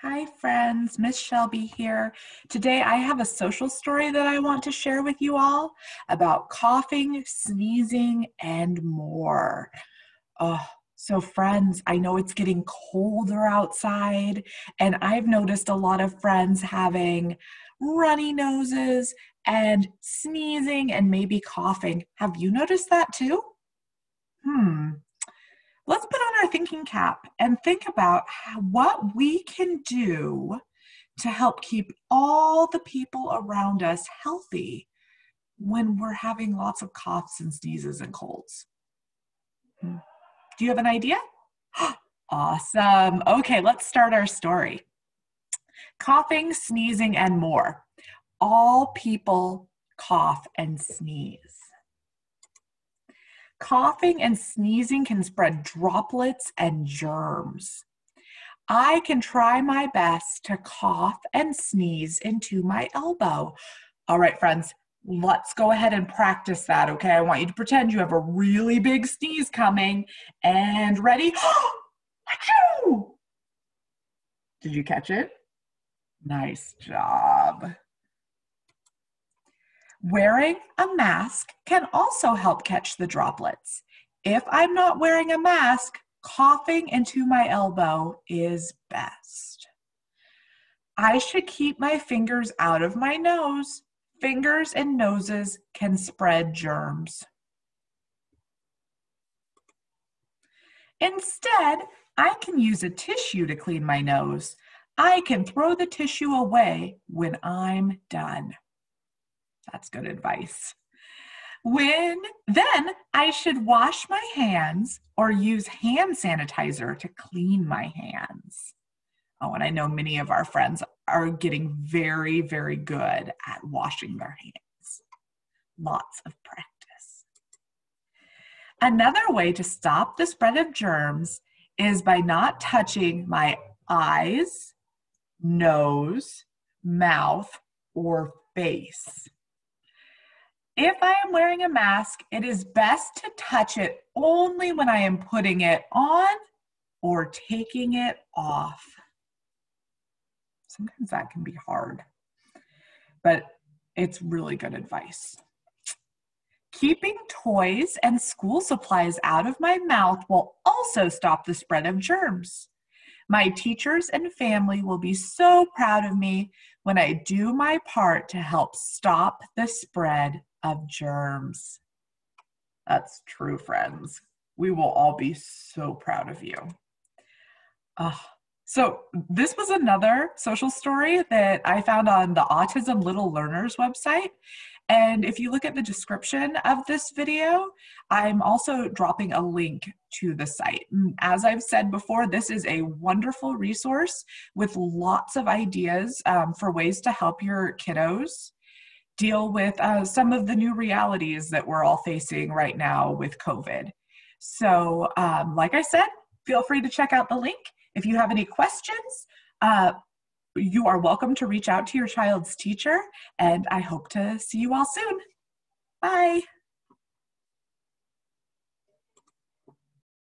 Hi friends, Miss Shelby here. Today I have a social story that I want to share with you all about coughing, sneezing, and more. Oh, so friends, I know it's getting colder outside, and I've noticed a lot of friends having runny noses and sneezing and maybe coughing. Have you noticed that too? Hmm. Let's put on our thinking cap and think about what we can do to help keep all the people around us healthy when we're having lots of coughs and sneezes and colds. Do you have an idea? Awesome. Okay, let's start our story. Coughing, sneezing, and more. All people cough and sneeze. Coughing and sneezing can spread droplets and germs. I can try my best to cough and sneeze into my elbow. All right, friends, let's go ahead and practice that, okay? I want you to pretend you have a really big sneeze coming and ready. Achoo! Did you catch it? Nice job. Wearing a mask can also help catch the droplets. If I'm not wearing a mask, coughing into my elbow is best. I should keep my fingers out of my nose. Fingers and noses can spread germs. Instead, I can use a tissue to clean my nose. I can throw the tissue away when I'm done. That's good advice. Then I should wash my hands or use hand sanitizer to clean my hands. Oh, and I know many of our friends are getting very, very good at washing their hands. Lots of practice. Another way to stop the spread of germs is by not touching my eyes, nose, mouth, or face. If I am wearing a mask, it is best to touch it only when I am putting it on or taking it off. Sometimes that can be hard, but it's really good advice. Keeping toys and school supplies out of my mouth will also stop the spread of germs. My teachers and family will be so proud of me when I do my part to help stop the spread of germs. That's true, friends. We will all be so proud of you. So this was another social story that I found on the Autism Little Learners website. And if you look at the description of this video, I'm also dropping a link to the site. And as I've said before, this is a wonderful resource with lots of ideas for ways to help your kiddos deal with some of the new realities that we're all facing right now with COVID. So like I said, feel free to check out the link. If you have any questions, you are welcome to reach out to your child's teacher, and I hope to see you all soon. Bye.